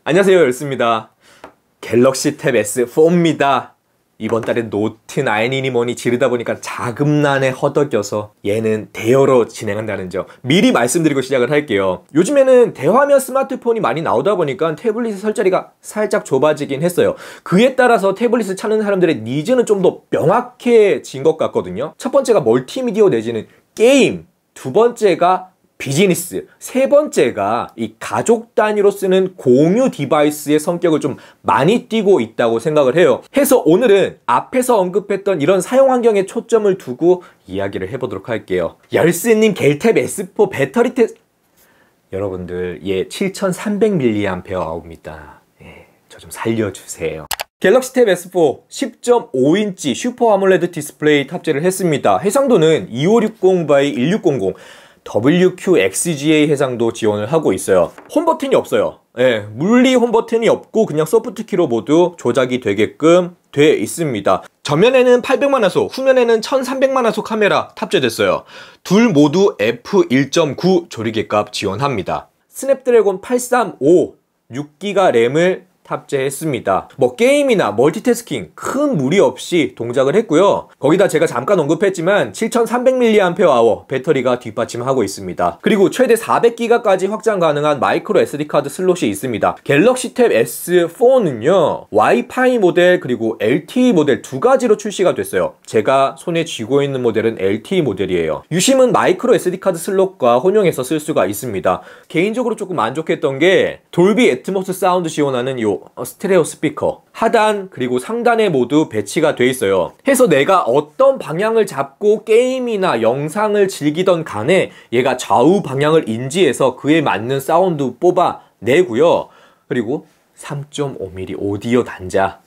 안녕하세요, 열스입니다. 갤럭시 탭 S4입니다. 이번 달에 노트 9이니 뭐니 지르다 보니까 자금난에 허덕여서 얘는 대여로 진행한다는 점 미리 말씀드리고 시작을 할게요. 요즘에는 대화면 스마트폰이 많이 나오다 보니까 태블릿의 설 자리가 살짝 좁아지긴 했어요. 그에 따라서 태블릿을 찾는 사람들의 니즈는 좀 더 명확해진 것 같거든요. 첫 번째가 멀티미디어 내지는 게임, 두 번째가 비즈니스, 세 번째가 이 가족 단위로 쓰는 공유 디바이스의 성격을 좀 많이 띠고 있다고 생각을 해요. 해서 오늘은 앞에서 언급했던 이런 사용 환경에 초점을 두고 이야기를 해보도록 할게요. 열스님 갤탭 S4 배터리 테스트 여러분들 얘 7300mAh입니다. 예, 저 좀 살려주세요. 갤럭시 탭 S4 10.5인치 슈퍼 아몰레드 디스플레이 탑재를 했습니다. 해상도는 2560x1600 WQXGA 해상도 지원을 하고 있어요. 홈 버튼이 없어요. 예, 물리 홈 버튼이 없고 그냥 소프트 키로 모두 조작이 되게끔 돼 있습니다. 전면에는 800만화소, 후면에는 1300만화소 카메라 탑재됐어요. 둘 모두 f1.9 조리개값 지원합니다. 스냅드래곤 835 6기가 램을 탑재했습니다. 뭐 게임이나 멀티태스킹 큰 무리 없이 동작을 했고요. 거기다 제가 잠깐 언급했지만 7300mAh 배터리가 뒷받침하고 있습니다. 그리고 최대 400기가까지 확장 가능한 마이크로 SD카드 슬롯이 있습니다. 갤럭시 탭 S4는요 와이파이 모델 그리고 LTE 모델 두 가지로 출시가 됐어요. 제가 손에 쥐고 있는 모델은 LTE 모델이에요. 유심은 마이크로 SD카드 슬롯과 혼용해서 쓸 수가 있습니다. 개인적으로 조금 만족했던 게 돌비 애트모스 사운드 지원하는 요 스테레오 스피커 하단 그리고 상단에 모두 배치가 돼 있어요. 해서 내가 어떤 방향을 잡고 게임이나 영상을 즐기던 간에 얘가 좌우 방향을 인지해서 그에 맞는 사운드 뽑아내고요. 그리고 3.5mm 오디오 단자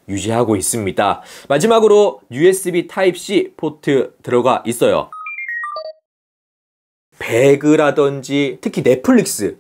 유지하고 있습니다. 마지막으로 USB Type-C 포트 들어가 있어요. 배그라든지 특히 넷플릭스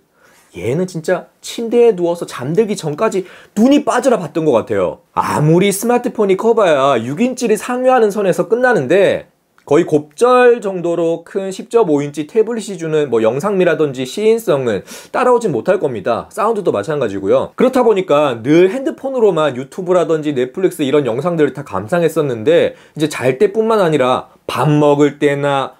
얘는 진짜 침대에 누워서 잠들기 전까지 눈이 빠져라 봤던 것 같아요. 아무리 스마트폰이 커봐야 6인치를 상회하는 선에서 끝나는데 거의 곱절 정도로 큰 10.5인치 태블릿이 주는 뭐 영상미라든지 시인성은 따라오진 못할 겁니다. 사운드도 마찬가지고요. 그렇다 보니까 늘 핸드폰으로만 유튜브라든지 넷플릭스 이런 영상들을 다 감상했었는데 이제 잘 때뿐만 아니라 밥 먹을 때나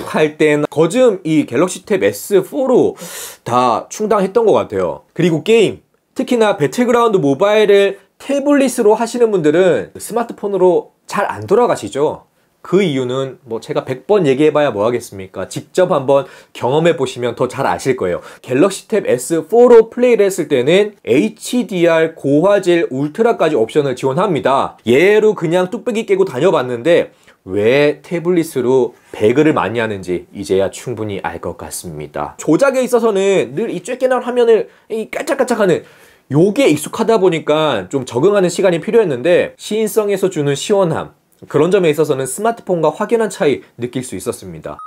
할 때는 거즘 이 갤럭시 탭 S4로 다 충당했던 것 같아요. 그리고 게임, 특히나 배틀그라운드 모바일을 태블릿으로 하시는 분들은 스마트폰으로 잘 안 돌아가시죠. 그 이유는 뭐 제가 100번 얘기해봐야 뭐 하겠습니까? 직접 한번 경험해 보시면 더 잘 아실 거예요. 갤럭시 탭 S4로 플레이를 했을 때는 HDR 고화질 울트라까지 옵션을 지원합니다. 얘로 그냥 뚝배기 깨고 다녀봤는데 왜 태블릿으로 배그를 많이 하는지 이제야 충분히 알 것 같습니다. 조작에 있어서는 늘 이 쬐깨난 화면을 깔짝깔짝하는 요게 익숙하다 보니까 좀 적응하는 시간이 필요했는데 시인성에서 주는 시원함 그런 점에 있어서는 스마트폰과 확연한 차이 느낄 수 있었습니다.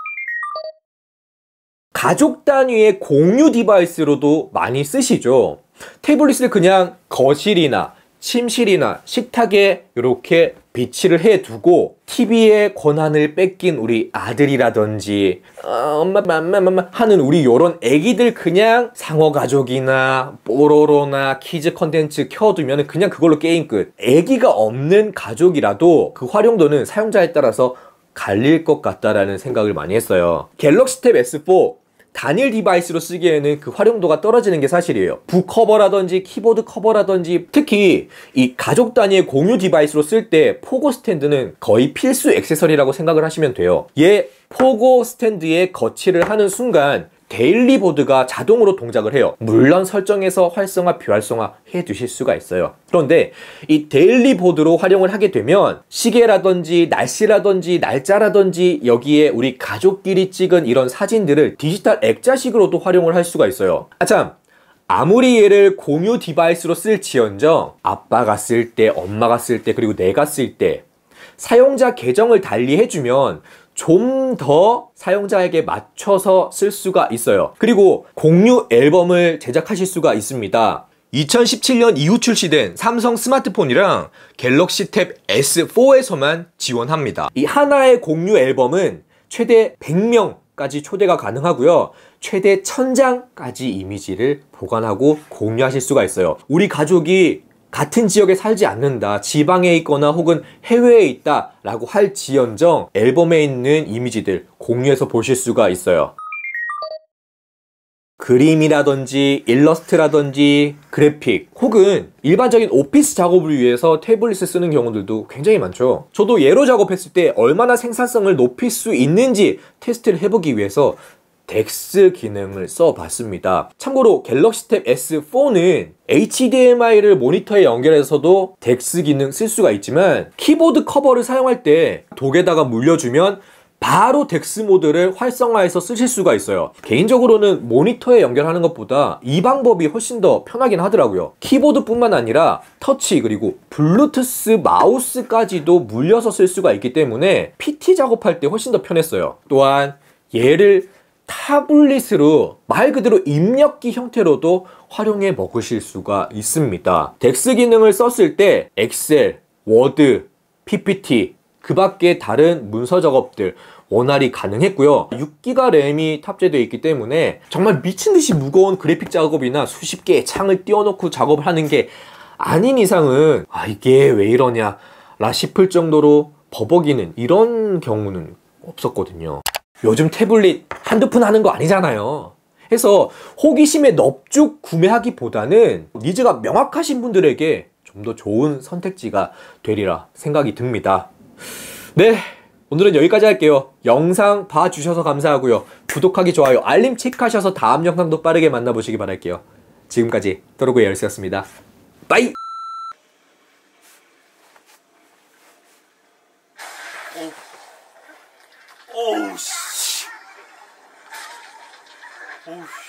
가족 단위의 공유 디바이스로도 많이 쓰시죠. 태블릿을 그냥 거실이나 침실이나 식탁에 이렇게 비치를 해두고 TV의 권한을 뺏긴 우리 아들이라든지 엄마 하는 우리 요런 애기들 그냥 상어가족이나 뽀로로나 키즈 컨텐츠 켜두면 그냥 그걸로 게임 끝. 애기가 없는 가족이라도 그 활용도는 사용자에 따라서 갈릴 것 같다라는 생각을 많이 했어요. 갤럭시 탭 S4 단일 디바이스로 쓰기에는 그 활용도가 떨어지는 게 사실이에요. 북 커버라든지 키보드 커버라든지 특히 이 가족 단위의 공유 디바이스로 쓸 때 포고 스탠드는 거의 필수 액세서리라고 생각을 하시면 돼요. 얘 포고 스탠드에 거치를 하는 순간 데일리 보드가 자동으로 동작을 해요. 물론 설정에서 활성화, 비활성화 해두실 수가 있어요. 그런데 이 데일리 보드로 활용을 하게 되면 시계라든지 날씨라든지 날짜라든지 여기에 우리 가족끼리 찍은 이런 사진들을 디지털 액자식으로도 활용을 할 수가 있어요. 아참! 아무리 얘를 공유 디바이스로 쓸지언정 아빠가 쓸 때, 엄마가 쓸 때, 그리고 내가 쓸 때 사용자 계정을 달리 해주면 좀 더 사용자에게 맞춰서 쓸 수가 있어요. 그리고 공유 앨범을 제작하실 수가 있습니다. 2017년 이후 출시된 삼성 스마트폰이랑 갤럭시 탭 S4에서만 지원합니다. 이 하나의 공유 앨범은 최대 100명까지 초대가 가능하고요. 최대 1000장까지 이미지를 보관하고 공유하실 수가 있어요. 우리 가족이 같은 지역에 살지 않는다, 지방에 있거나 혹은 해외에 있다 라고 할 지연정 앨범에 있는 이미지들 공유해서 보실 수가 있어요. 그림이라든지 일러스트라든지 그래픽 혹은 일반적인 오피스 작업을 위해서 태블릿을 쓰는 경우들도 굉장히 많죠. 저도 예로 작업했을 때 얼마나 생산성을 높일 수 있는지 테스트를 해보기 위해서 덱스 기능을 써봤습니다. 참고로 갤럭시 탭 S4는 HDMI를 모니터에 연결해서도 덱스 기능 쓸 수가 있지만 키보드 커버를 사용할 때 독에다가 물려주면 바로 덱스 모드를 활성화해서 쓰실 수가 있어요. 개인적으로는 모니터에 연결하는 것보다 이 방법이 훨씬 더 편하긴 하더라고요. 키보드뿐만 아니라 터치 그리고 블루투스 마우스까지도 물려서 쓸 수가 있기 때문에 PT 작업할 때 훨씬 더 편했어요. 또한 얘를 타블릿으로 말 그대로 입력기 형태로도 활용해 먹으실 수가 있습니다. 덱스 기능을 썼을 때 엑셀, 워드, PPT 그 밖에 다른 문서 작업들 원활히 가능했고요. 6기가 램이 탑재되어 있기 때문에 정말 미친듯이 무거운 그래픽 작업이나 수십 개의 창을 띄워놓고 작업을 하는 게 아닌 이상은 이게 왜 이러냐 라 싶을 정도로 버벅이는 이런 경우는 없었거든요. 요즘 태블릿 한두 푼 하는 거 아니잖아요. 해서 호기심에 넙죽 구매하기보다는 니즈가 명확하신 분들에게 좀 더 좋은 선택지가 되리라 생각이 듭니다. 네, 오늘은 여기까지 할게요. 영상 봐주셔서 감사하고요. 구독하기, 좋아요, 알림 체크하셔서 다음 영상도 빠르게 만나보시기 바랄게요. 지금까지 또르고 열쇠였습니다. 빠이! 오우 씨. 오우.